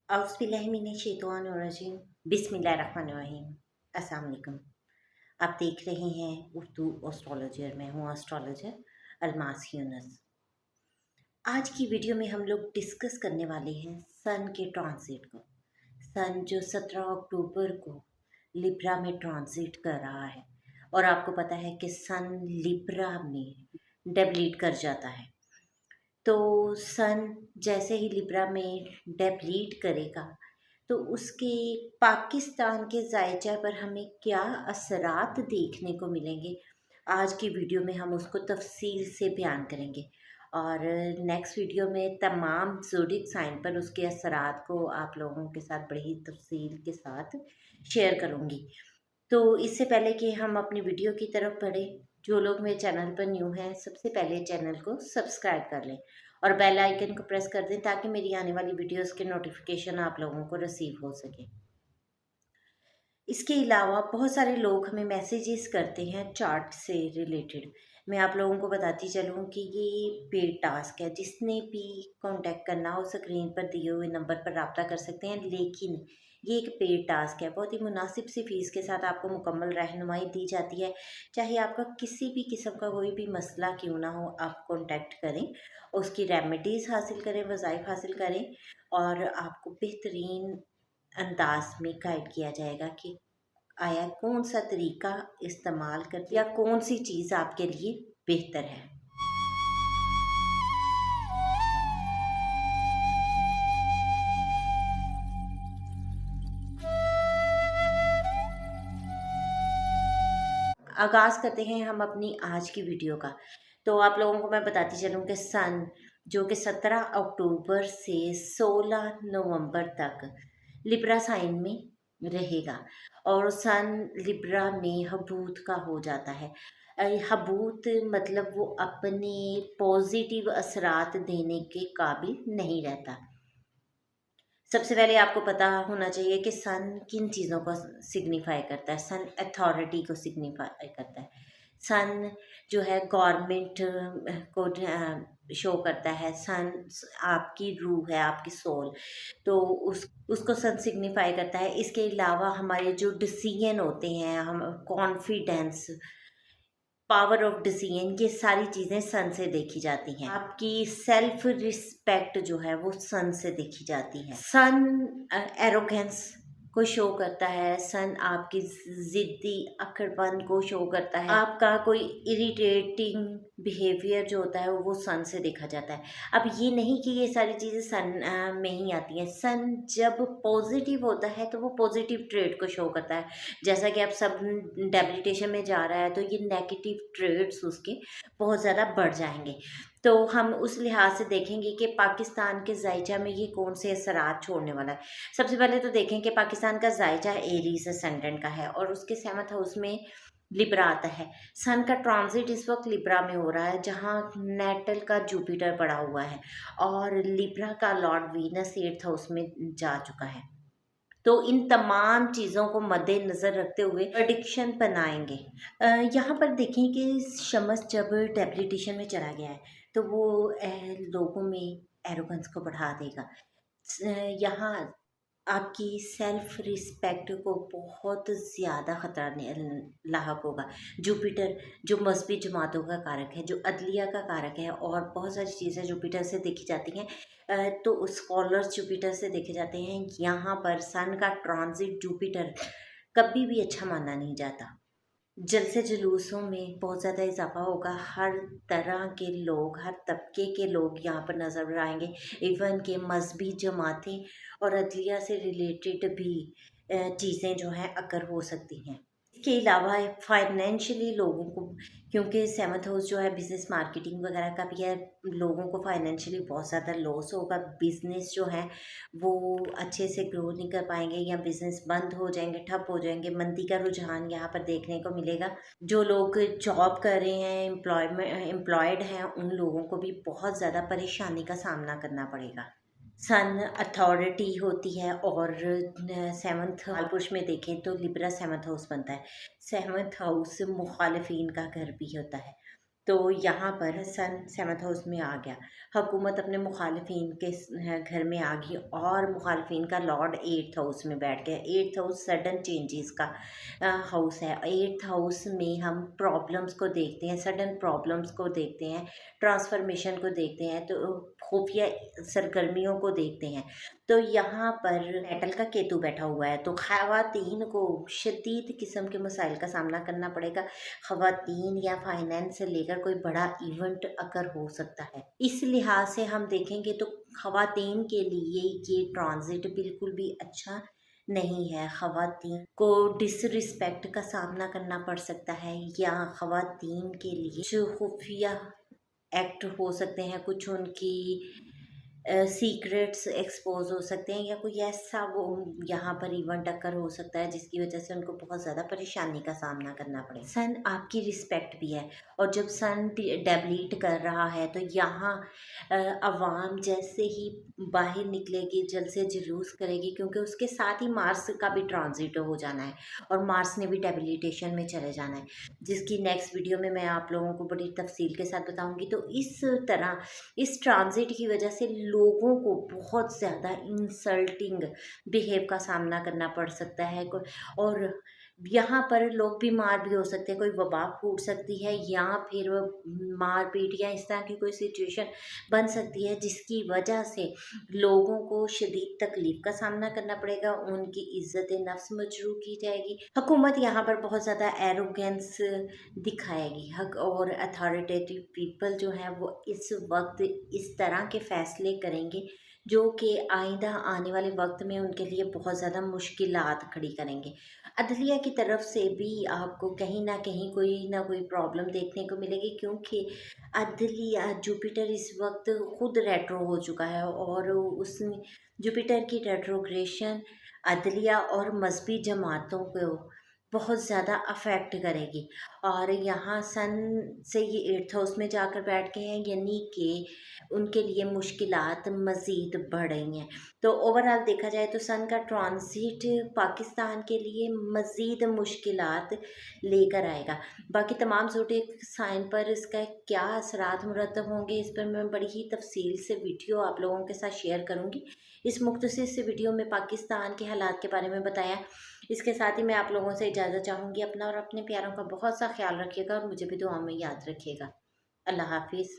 औज़ुबिल्लाहिमिनश्शैतानिर्रजीम बिस्मिल्लाहिर्रहमानिर्रहीम। अस्सलाम वालेकुम। आप देख रहे हैं उर्दू एस्ट्रोलॉजर। मैं हूँ एस्ट्रोलॉजर अलमास यूनुस। आज की वीडियो में हम लोग डिस्कस करने वाले हैं सन के ट्रांजिट को। सन जो 17 अक्टूबर को लिब्रा में ट्रांजिट कर रहा है और आपको पता है कि सन लिब्रा में डेब्लीट कर जाता है। तो सन जैसे ही लिब्रा में डेब्लीट करेगा तो उसके पाकिस्तान के ज़ायचा पर हमें क्या असरात देखने को मिलेंगे, आज की वीडियो में हम उसको तफसील से बयान करेंगे। और नेक्स्ट वीडियो में तमाम ज़ोडिक साइन पर उसके असरात को आप लोगों के साथ बड़ी ही तफसील के साथ शेयर करूँगी। तो इससे पहले कि हम अपनी वीडियो की तरफ बढ़ें, जो लोग मेरे चैनल पर न्यू हैं सबसे पहले चैनल को सब्सक्राइब कर लें और बेल आइकन को प्रेस कर दें ताकि मेरी आने वाली वीडियोस के नोटिफिकेशन आप लोगों को रिसीव हो सके। इसके अलावा बहुत सारे लोग हमें मैसेजेस करते हैं चार्ट से रिलेटेड। मैं आप लोगों को बताती चलूँ कि ये पेड टास्क है, जिसने भी कांटेक्ट करना हो स्क्रीन पर दिए हुए नंबर पर रब्ता कर सकते हैं, लेकिन ये एक पेड टास्क है। बहुत ही मुनासिब सी फ़ीस के साथ आपको मुकम्मल रहनुमाई दी जाती है। चाहे आपका किसी भी किस्म का कोई भी मसला क्यों ना हो, आप कांटेक्ट करें, उसकी रेमेडीज़ हासिल करें, वज़ाइफ हासिल करें और आपको बेहतरीन अंदाज में गाइड किया जाएगा कि आया कौन सा तरीका इस्तेमाल कर या कौन सी चीज़ आपके लिए बेहतर है। आगाज़ करते हैं हम अपनी आज की वीडियो का। तो आप लोगों को मैं बताती चलूँ कि सन जो कि 17 अक्टूबर से 16 नवंबर तक लिब्रा साइन में रहेगा और सन लिब्रा में हबूत का हो जाता है। हबूत मतलब वो अपने पॉजिटिव असरात देने के काबिल नहीं रहता। सबसे पहले आपको पता होना चाहिए कि सन किन चीज़ों को सिग्निफाई करता है। सन अथॉरिटी को सिग्निफाई करता है। सन जो है गवर्नमेंट को शो करता है। सन आपकी रूह है, आपकी सोल, तो उसको सन सिग्निफाई करता है। इसके अलावा हमारे जो डिसीजन होते हैं, हम कॉन्फिडेंस, पावर ऑफ डिसीजन, ये सारी चीज़ें सन से देखी जाती हैं। आपकी सेल्फ रिस्पेक्ट जो है वो सन से देखी जाती है। सन एरोगेंस को शो करता है। सन आपकी ज़िद्दी अक्ड़पन को शो करता है। आपका कोई इरिटेटिंग बिहेवियर जो होता है वो सन से देखा जाता है। अब ये नहीं कि ये सारी चीज़ें सन में ही आती हैं। सन जब पॉजिटिव होता है तो वो पॉजिटिव ट्रेड को शो करता है। जैसा कि आप सब डेबिलिटेशन में जा रहा है तो ये नेगेटिव ट्रेड्स उसके बहुत ज़्यादा बढ़ जाएंगे। तो हम उस लिहाज से देखेंगे कि पाकिस्तान के ज़ायचा में ये कौन से असरात छोड़ने वाला है। सबसे पहले तो देखें कि पाकिस्तान का ज़ायचा एरीज असेंडेंट का है और उसके 7th हाउस में लिब्रा आता है। सन का ट्रांजिट इस वक्त लिब्रा में हो रहा है, जहाँ नेटल का जुपिटर पड़ा हुआ है और लिब्रा का लॉर्ड वीनस 8th हाउस में जा चुका है। तो इन तमाम चीज़ों को मद्देनज़र रखते हुए प्रेडिक्शन बनाएंगे। यहाँ पर देखें कि शमस जब डेबिलिटेशन में चला गया है तो वो लोगों में एरोगेंस को बढ़ा देगा। यहाँ आपकी सेल्फ रिस्पेक्ट को बहुत ज़्यादा ख़तरा लाहक होगा। जुपिटर जो मजहबी जमातों का कारक है, जो अदलिया का कारक है और बहुत सारी चीज़ें जुपिटर से देखी जाती हैं, तो स्कॉलर्स जुपिटर से देखे जाते हैं। यहाँ पर सन का ट्रांजिट जुपिटर कभी भी अच्छा माना नहीं जाता। जलसे जुलूसों में बहुत ज़्यादा इजाफा होगा। हर तरह के लोग, हर तबके के लोग यहाँ पर नज़र आएंगे। इवन के मजहबी जमातें और अदलिया से रिलेटेड भी चीज़ें जो हैं अकर हो सकती हैं। इसके अलावा फाइनेंशियली लोगों को, क्योंकि 7th हाउस जो है बिज़नेस मार्केटिंग वगैरह का भी है, लोगों को फाइनेंशियली बहुत ज़्यादा लॉस होगा। बिज़नेस जो है वो अच्छे से ग्रो नहीं कर पाएंगे या बिज़नेस बंद हो जाएंगे, ठप हो जाएंगे। मंदी का रुझान यहाँ पर देखने को मिलेगा। जो लोग जॉब कर रहे हैं, एम्प्लॉयड हैं, उन लोगों को भी बहुत ज़्यादा परेशानी का सामना करना पड़ेगा। सन अथॉरिटी होती है और 7th कालपुरुष में देखें तो लिब्रा 7th हाउस बनता है। 7th हाउस मुखालिफिन का घर भी होता है। तो यहाँ पर सन 7th हाउस में आ गया, हुकूमत अपने मुखालिफिन के घर में आ गई और मुखालिफिन का लॉर्ड 8th हाउस में बैठ गया। 8th हाउस सडन चेंजेस का हाउस है। 8th हाउस में हम प्रॉब्लम्स को देखते हैं, सडन प्रॉब्लम्स को देखते हैं, ट्रांसफॉर्मेशन को देखते हैं, तो खुफिया सरगर्मियों को देखते हैं। तो यहाँ पर मेटल का केतु बैठा हुआ है, तो ख़वातीन को शदीद किस्म के मसाइल का सामना करना पड़ेगा। ख़वातीन या फाइनेंस से लेकर कोई बड़ा इवेंट अकर हो सकता है। इस लिहाज से हम देखेंगे तो ख़वातीन के लिए ये ट्रांजिट बिल्कुल भी अच्छा नहीं है। ख़वातीन को डिसरिस्पेक्ट का सामना करना पड़ सकता है, या ख़वातीन के लिए जो खुफिया एक्ट हो सकते हैं, कुछ उनकी सीक्रेट्स एक्सपोज हो सकते हैं, या कोई ऐसा वो यहाँ पर इवेंट अकर हो सकता है जिसकी वजह से उनको बहुत ज़्यादा परेशानी का सामना करना पड़े। सन आपकी रिस्पेक्ट भी है, और जब सन डेबिलिट कर रहा है तो यहाँ अवाम जैसे ही बाहर निकलेगी जल्द से जुलूस करेगी, क्योंकि उसके साथ ही मार्स का भी ट्रांजिट हो जाना है और मार्स ने भी डेबिलिटेशन में चले जाना है, जिसकी नेक्स्ट वीडियो में मैं आप लोगों को बड़ी तफसील के साथ बताऊंगी। तो इस तरह इस ट्रांजिट की वजह से लोगों को बहुत ज़्यादा इंसल्टिंग बिहेव का सामना करना पड़ सकता है, और यहाँ पर लोग बीमार भी हो सकते हैं, कोई वबा फूट सकती है, या फिर मारपीट या इस तरह की कोई सिचुएशन बन सकती है जिसकी वजह से लोगों को शदीद तकलीफ का सामना करना पड़ेगा, उनकी इज्जत नफ्स मजरू की जाएगी। हुकूमत यहाँ पर बहुत ज़्यादा एरोगेंस दिखाएगी, हक और अथॉरिटेटिव पीपल जो है वो इस वक्त इस तरह के फैसले करेंगे जो कि आइंदा आने वाले वक्त में उनके लिए बहुत ज़्यादा मुश्किलात खड़ी करेंगे। अदलिया की तरफ से भी आपको कहीं ना कोई प्रॉब्लम देखने को मिलेगी, क्योंकि अदलिया जुपिटर इस वक्त खुद रेट्रो हो चुका है, और उस जुपिटर की रेट्रोग्रेशन अदलिया और मजहबी जमातों को बहुत ज़्यादा अफेक्ट करेगी। और यहाँ सन से ये 8th हाउस में जाकर बैठ गए हैं, यानी कि उनके लिए मुश्किलात मज़ीद बढ़ रही हैं। तो ओवरऑल देखा जाए तो सन का ट्रांजिट पाकिस्तान के लिए मज़ीद मुश्किलात लेकर आएगा। बाकी तमाम ज़ोडिएक साइन पर इसका क्या असरात मुरतब होंगे, इस पर मैं बड़ी ही तफसील से वीडियो आप लोगों के साथ शेयर करूँगी। इस मुख्तसर से वीडियो में पाकिस्तान के हालात के बारे में बताया। इसके साथ ही मैं आप लोगों से इजाज़त चाहूँगी। अपना और अपने प्यारों का बहुत सा ख्याल रखिएगा, और मुझे भी दुआ में याद रखिएगा। अल्लाह हाफिज़।